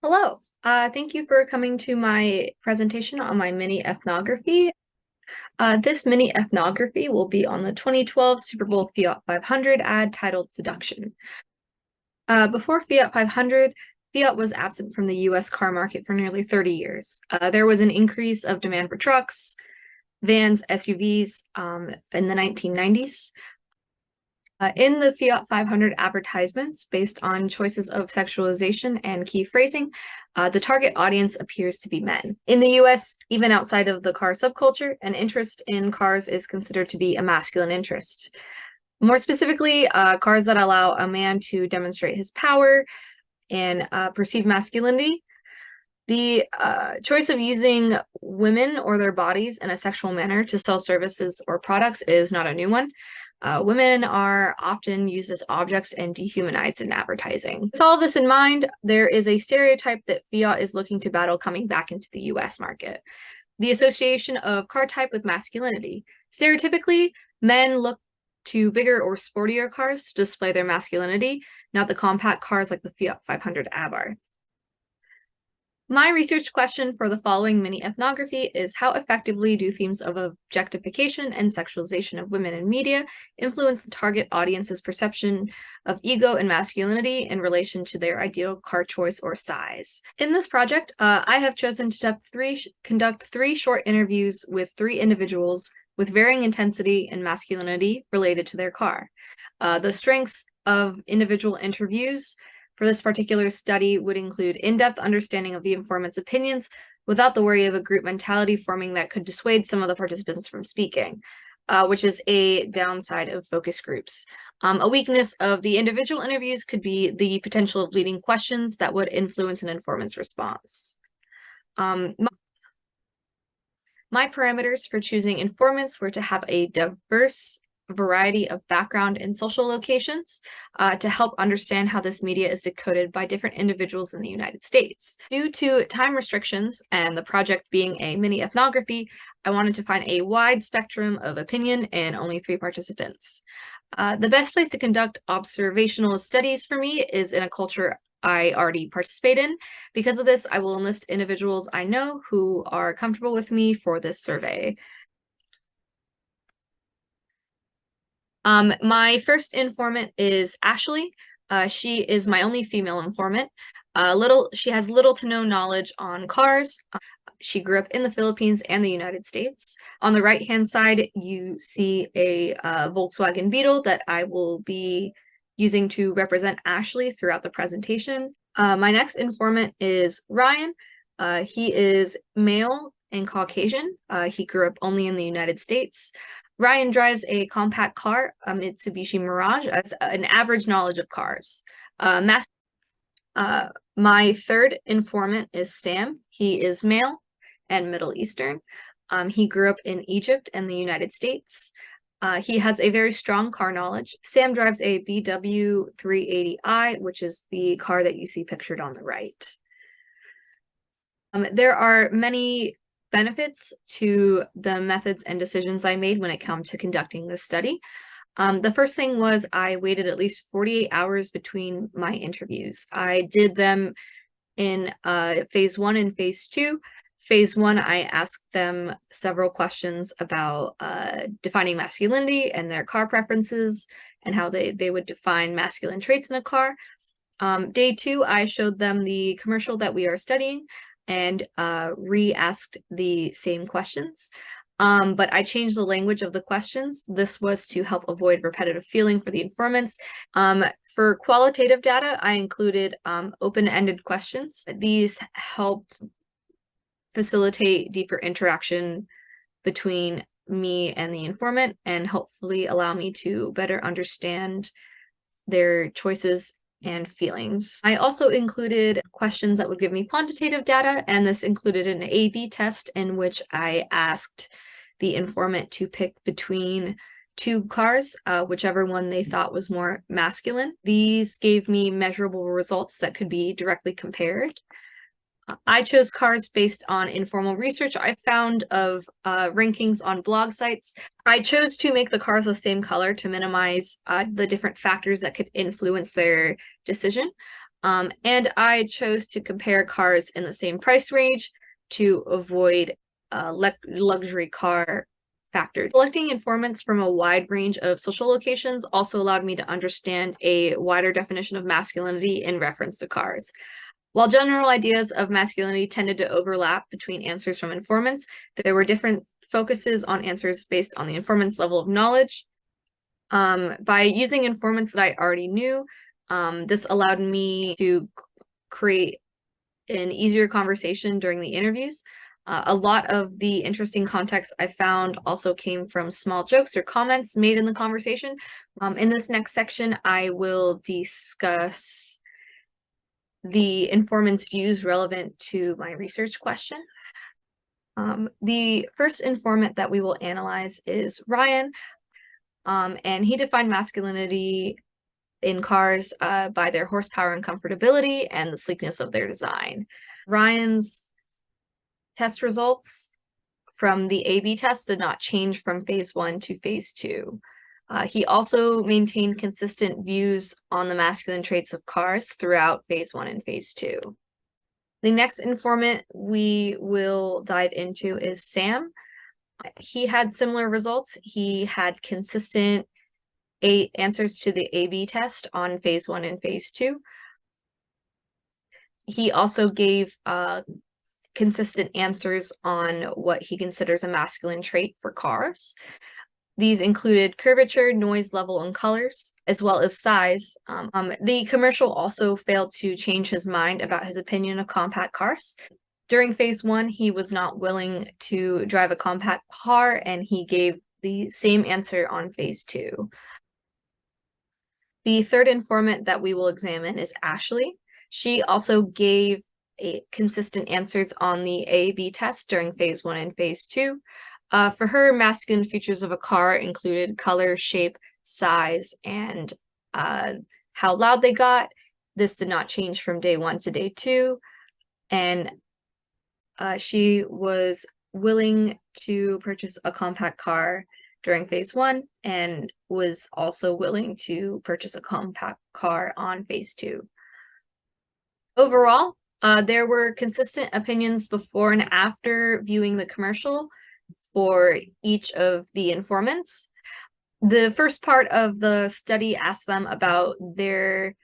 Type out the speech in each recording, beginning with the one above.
Hello. Thank you for coming to my presentation on my mini-ethnography. This mini-ethnography will be on the 2012 Super Bowl Fiat 500 ad titled Seduction. Before Fiat 500, Fiat was absent from the US car market for nearly 30 years. There was an increase of demand for trucks, vans, SUVs in the 1990s. In the Fiat 500 advertisements, based on choices of sexualization and key phrasing, the target audience appears to be men. In the US, even outside of the car subculture, an interest in cars is considered to be a masculine interest. More specifically, cars that allow a man to demonstrate his power and perceive masculinity. The choice of using women or their bodies in a sexual manner to sell services or products is not a new one. Women are often used as objects and dehumanized in advertising. With all this in mind, there is a stereotype that Fiat is looking to battle coming back into the US market. The association of car type with masculinity. Stereotypically, men look to bigger or sportier cars to display their masculinity, not the compact cars like the Fiat 500 Abarth. My research question for the following mini-ethnography is how effectively do themes of objectification and sexualization of women in media influence the target audience's perception of ego and masculinity in relation to their ideal car choice or size? In this project, I have chosen to conduct three short interviews with three individuals with varying intensity and masculinity related to their car. The strengths of individual interviews for this particular study would include in-depth understanding of the informant's opinions without the worry of a group mentality forming that could dissuade some of the participants from speaking, which is a downside of focus groups. A weakness of the individual interviews could be the potential of leading questions that would influence an informant's response. My parameters for choosing informants were to have a diverse variety of background and social locations to help understand how this media is decoded by different individuals in the United States. Due to time restrictions and the project being a mini-ethnography, I wanted to find a wide spectrum of opinion and only 3 participants. The best place to conduct observational studies for me is in a culture I already participate in. Because of this, I will enlist individuals I know who are comfortable with me for this survey. My first informant is Ashley. She is my only female informant. She has little to no knowledge on cars. She grew up in the Philippines and the United States. On the right-hand side, you see a Volkswagen Beetle that I will be using to represent Ashley throughout the presentation. My next informant is Ryan. He is male and Caucasian. He grew up only in the United States. Ryan drives a compact car, a Mitsubishi Mirage, as an average knowledge of cars. My third informant is Sam. He is male and Middle Eastern. He grew up in Egypt and the United States. He has a very strong car knowledge. Sam drives a VW 380i, which is the car that you see pictured on the right. There are many benefits to the methods and decisions I made when it comes to conducting this study. The first thing was I waited at least 48 hours between my interviews. I did them in phase 1 and phase 2. Phase 1, I asked them several questions about defining masculinity and their car preferences and how they would define masculine traits in a car. Day 2, I showed them the commercial that we are studying and re-asked the same questions. But I changed the language of the questions. This was to help avoid repetitive feeling for the informants. For qualitative data, I included open-ended questions. These helped facilitate deeper interaction between me and the informant and hopefully allow me to better understand their choices and feelings. I also included questions that would give me quantitative data, and this included an A/B test in which I asked the informant to pick between 2 cars, whichever one they thought was more masculine. These gave me measurable results that could be directly compared. I chose cars based on informal research I found of rankings on blog sites. I chose to make the cars the same color to minimize the different factors that could influence their decision. And I chose to compare cars in the same price range to avoid luxury car factor. Selecting informants from a wide range of social locations also allowed me to understand a wider definition of masculinity in reference to cars. While general ideas of masculinity tended to overlap between answers from informants, there were different focuses on answers based on the informant's level of knowledge. By using informants that I already knew, this allowed me to create an easier conversation during the interviews. A lot of the interesting context I found also came from small jokes or comments made in the conversation. In this next section, I will discuss the informant's views relevant to my research question. The first informant that we will analyze is Ryan, and he defined masculinity in cars by their horsepower and comfortability and the sleekness of their design. Ryan's test results from the A/B test did not change from phase 1 to phase 2. He also maintained consistent views on the masculine traits of cars throughout phase 1 and phase 2. The next informant we will dive into is Sam. He had similar results. He had consistent answers to the A/B test on phase 1 and phase 2. He also gave consistent answers on what he considers a masculine trait for cars. These included curvature, noise level, and colors, as well as size. The commercial also failed to change his mind about his opinion of compact cars. During phase 1, he was not willing to drive a compact car, and he gave the same answer on phase 2. The third informant that we will examine is Ashley. She also gave consistent answers on the A/B test during phase 1 and phase 2. For her, masculine features of a car included color, shape, size, and how loud they got. This did not change from day 1 to day 2. And she was willing to purchase a compact car during phase 1 and was also willing to purchase a compact car on phase 2. Overall, there were consistent opinions before and after viewing the commercial for each of the informants. The first part of the study asked them about their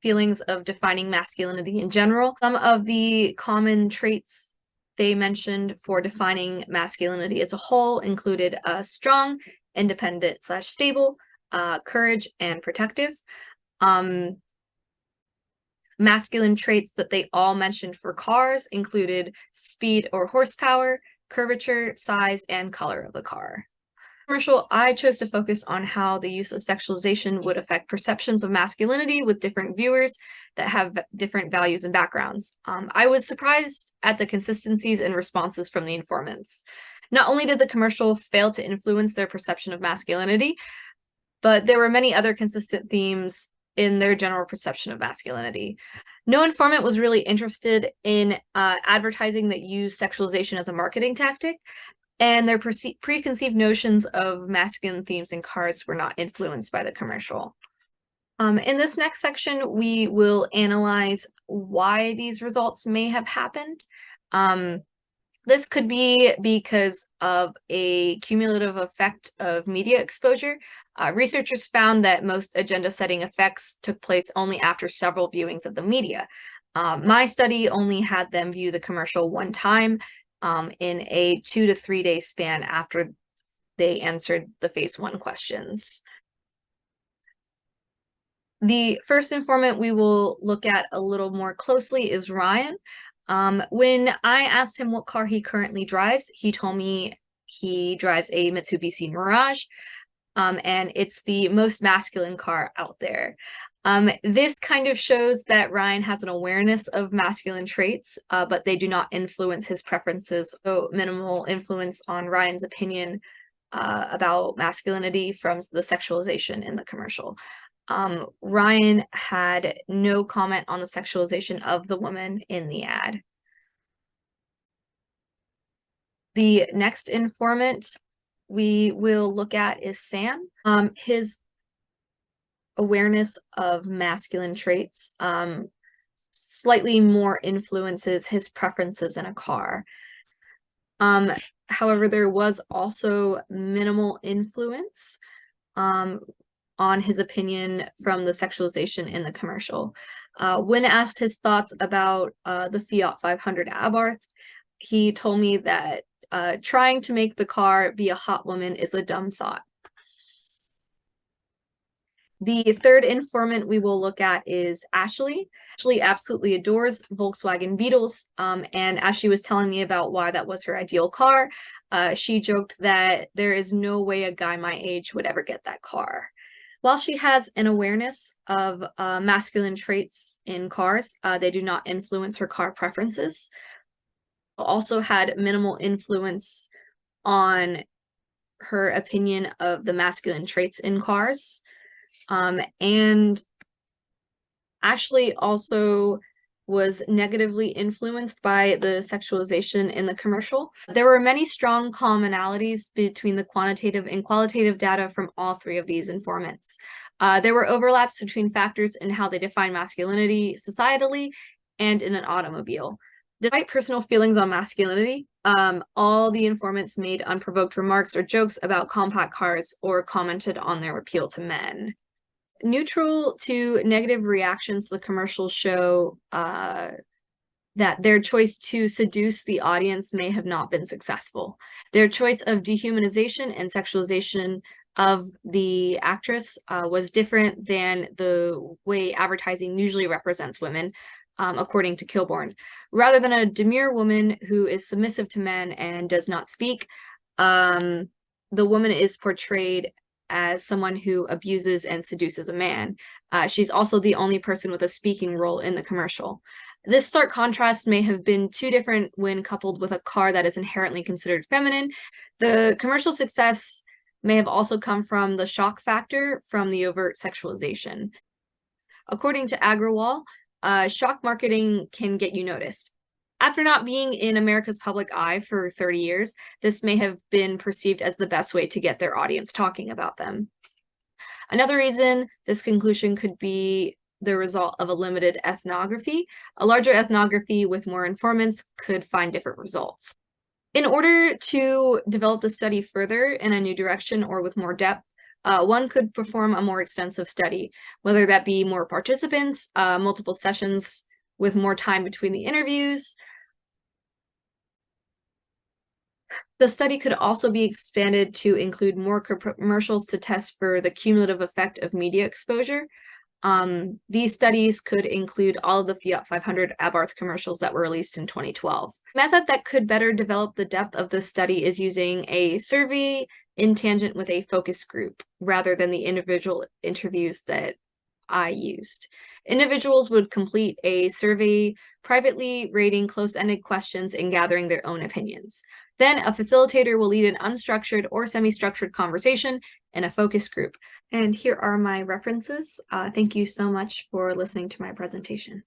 feelings of defining masculinity in general. Some of the common traits they mentioned for defining masculinity as a whole included strong, independent/stable, courage, and protective. Masculine traits that they all mentioned for cars included speed or horsepower, curvature, size, and color of the car. Commercial, I chose to focus on how the use of sexualization would affect perceptions of masculinity with different viewers that have different values and backgrounds. I was surprised at the consistencies and responses from the informants. Not only did the commercial fail to influence their perception of masculinity, but there were many other consistent themes in their general perception of masculinity. No informant was really interested in advertising that used sexualization as a marketing tactic, and their preconceived notions of masculine themes in cars were not influenced by the commercial. In this next section, we will analyze why these results may have happened. This could be because of a cumulative effect of media exposure. Researchers found that most agenda-setting effects took place only after several viewings of the media. My study only had them view the commercial one time in a 2 to 3 day span after they answered the phase 1 questions. The first informant we will look at a little more closely is Ryan. When I asked him what car he currently drives, he told me he drives a Mitsubishi Mirage, and it's the most masculine car out there. This kind of shows that Ryan has an awareness of masculine traits, but they do not influence his preferences, so minimal influence on Ryan's opinion about masculinity from the sexualization in the commercial. Ryan had no comment on the sexualization of the woman in the ad. The next informant we will look at is Sam. His awareness of masculine traits slightly more influences his preferences in a car. However, there was also minimal influence on his opinion from the sexualization in the commercial. When asked his thoughts about the Fiat 500 Abarth, he told me that trying to make the car be a hot woman is a dumb thought. The third informant we will look at is Ashley. Ashley absolutely adores Volkswagen Beetles, and as she was telling me about why that was her ideal car, she joked that there is no way a guy my age would ever get that car. While she has an awareness of masculine traits in cars, they do not influence her car preferences. Also had minimal influence on her opinion of the masculine traits in cars. And Ashley also was negatively influenced by the sexualization in the commercial. There were many strong commonalities between the quantitative and qualitative data from all three of these informants. There were overlaps between factors in how they define masculinity societally and in an automobile. Despite personal feelings on masculinity, all the informants made unprovoked remarks or jokes about compact cars or commented on their appeal to men. Neutral to negative reactions to the commercials show that their choice to seduce the audience may have not been successful. Their choice of dehumanization and sexualization of the actress was different than the way advertising usually represents women, according to Kilborn. Rather than a demure woman who is submissive to men and does not speak, the woman is portrayed as someone who abuses and seduces a man. She's also the only person with a speaking role in the commercial. This stark contrast may have been too different when coupled with a car that is inherently considered feminine. The commercial success may have also come from the shock factor from the overt sexualization. According to Agrawal, shock marketing can get you noticed. After not being in America's public eye for 30 years, this may have been perceived as the best way to get their audience talking about them. Another reason this conclusion could be the result of a limited ethnography. A larger ethnography with more informants could find different results. In order to develop the study further in a new direction or with more depth, one could perform a more extensive study, whether that be more participants, multiple sessions with more time between the interviews. The study could also be expanded to include more commercials to test for the cumulative effect of media exposure. These studies could include all of the Fiat 500 Abarth commercials that were released in 2012. A method that could better develop the depth of the study is using a survey in tangent with a focus group, rather than the individual interviews that I used. Individuals would complete a survey privately rating close-ended questions and gathering their own opinions. Then a facilitator will lead an unstructured or semi-structured conversation in a focus group. And here are my references. Thank you so much for listening to my presentation.